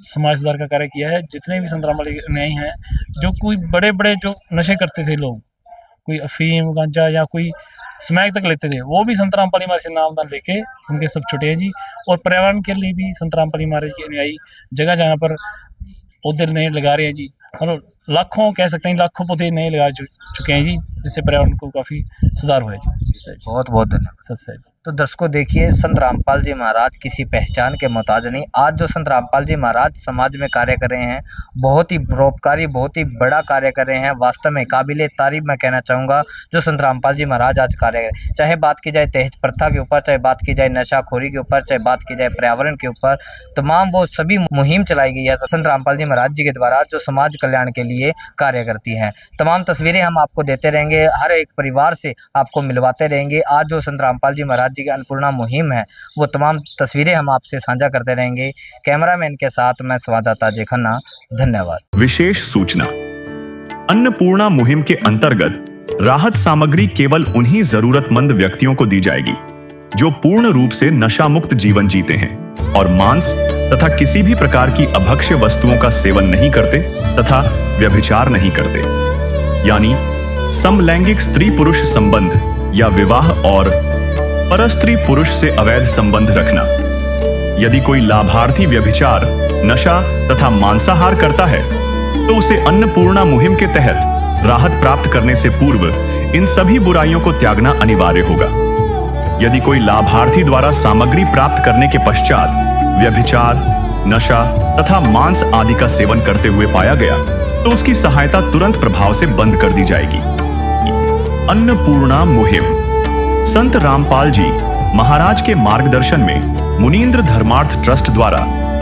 [SPEAKER 13] समाज सुधार का कार्य किया है। जितने भी संत रामपाल जी अनुयायी हैं, जो कोई बड़े बड़े जो नशे करते थे लोग, कोई अफीम गांजा या कोई स्मैक तक लेते थे, वो भी संत रामपाल जी महाराज से नामदान लेके उनके सब छुटे हैं जी। और पर्यावरण के लिए भी संत रामपाल जी महाराज के अनुयायी जगह जगह पर पौधे नए लगा रहे हैं जी। और लाखों कह सकते हैं, लाखों पौधे नए लगा चुके हैं जी, जिससे पर्यावरण को काफ़ी सुधार हुआ है जी। बहुत बहुत धन्यवाद सर। तो दर्शकों देखिए, संत रामपाल जी महाराज किसी पहचान के मोहताज नहीं। आज जो संत रामपाल जी महाराज समाज में कार्य कर रहे हैं, बहुत ही परोपकारी, बहुत ही बड़ा कार्य कर रहे हैं। वास्तव में काबिले तारीफ मैं कहना चाहूँगा जो संत रामपाल जी महाराज आज कार्य करें। चाहे बात की जाए दहेज प्रथा के ऊपर, चाहे बात की जाए नशाखोरी के ऊपर, चाहे बात की जाए पर्यावरण के ऊपर, तमाम वो सभी मुहिम चलाई गई है संत रामपाल जी महाराज जी के द्वारा, जो समाज कल्याण के लिए कार्य करती हैं। तमाम तस्वीरें हम आपको देते रहेंगे, हर एक परिवार से आपको मिलवाते रहेंगे। आज जो संत रामपाल जी महाराज जी की अन्नपूर्णा मुहिम है, वो तमाम तस्वीरें हम आपसे साझा करते रहेंगे। कैमरामैन के साथ मैं संवाददाता अजय खन्ना, धन्यवाद।
[SPEAKER 1] विशेष सूचना, अन्नपूर्णा मुहिम के अंतर्गत राहत सामग्री केवल उन्हीं जरूरतमंद व्यक्तियों को दी जाएगी जो पूर्ण रूप से नशा मुक्त जीवन जीते हैं और मांस तथा किसी भी प्रकार की अभक्ष्य वस्तुओं का सेवन नहीं करते तथा व्यभिचार नहीं करते, यानी समलैंगिक स्त्री पुरुष संबंध या विवाह और परस्त्री पुरुष से अवैध संबंध रखना। यदि कोई लाभार्थी व्यभिचार, नशा तथा मांसाहार करता है तो उसे अन्नपूर्णा मुहिम के तहत राहत प्राप्त करने से पूर्व इन सभी बुराइयों को त्यागना अनिवार्य होगा। यदि कोई लाभार्थी द्वारा सामग्री प्राप्त करने के पश्चात व्यभिचार, नशा तथा मांस आदि का सेवन करते हुए पाया गया तो उसकी सहायता तुरंत प्रभाव से बंद कर दी जाएगी। अन्नपूर्णा मुहिम संत रामपाल जी महाराज के मार्गदर्शन में मुनीन्द्र धर्मार्थ ट्रस्ट द्वारा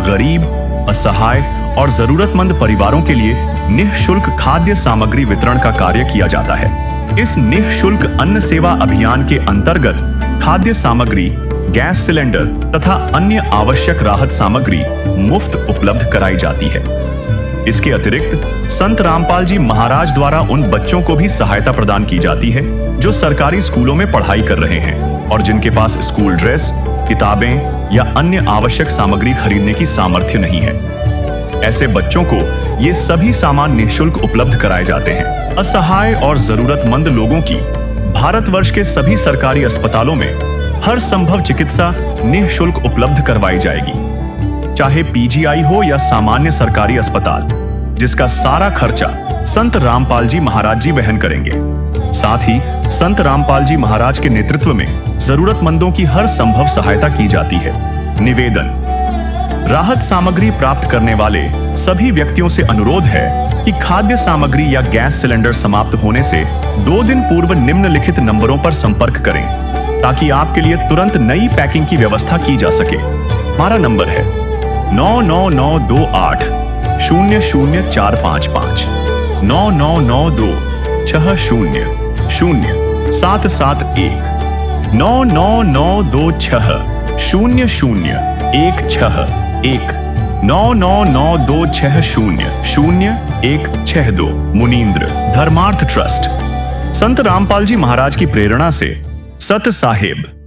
[SPEAKER 1] गरीब, असहाय और जरूरतमंद परिवारों के लिए निःशुल्क खाद्य सामग्री वितरण का कार्य किया जाता है। इस निःशुल्क अन्न सेवा अभियान के अंतर्गत खाद्य सामग्री, गैस सिलेंडर तथा अन्य आवश्यक राहत सामग्री मुफ्त उपलब्ध कराई जाती है। इसके अतिरिक्त संत रामपाल जी महाराज द्वारा उन बच्चों को भी सहायता प्रदान की जाती है जो सरकारी स्कूलों में पढ़ाई कर रहे हैं और जिनके पास स्कूल ड्रेस, किताबें या अन्य आवश्यक सामग्री खरीदने की सामर्थ्य नहीं है। ऐसे बच्चों को ये सभी सामान निःशुल्क उपलब्ध कराए जाते हैं। असहाय और जरूरतमंद लोगों की भारतवर्ष के सभी सरकारी अस्पतालों में हर संभव चिकित्सा निःशुल्क उपलब्ध करवाई जाएगी, चाहे पीजीआई हो या सामान्य सरकारी अस्पताल, जिसका सारा खर्चा संत रामपाल जी महाराज जी वहन करेंगे। साथ ही संत रामपाल जी महाराज के नेतृत्व में जरूरतमंदों की हर संभव सहायता की जाती है। निवेदन: राहत सामग्री प्राप्त करने वाले सभी व्यक्तियों से अनुरोध है कि खाद्य सामग्री या गैस सिलेंडर समाप्त होने से 2 दिन पूर्व निम्नलिखित नंबरों पर संपर्क करें, ताकि आपके लिए तुरंत नई पैकिंग की व्यवस्था की जा सके। हमारा नंबर है 99928 00455 9992 60 0771 99926 0016 99926000162 मुनींद्र धर्मार्थ ट्रस्ट। संत रामपाल जी महाराज की प्रेरणा से सत साहिब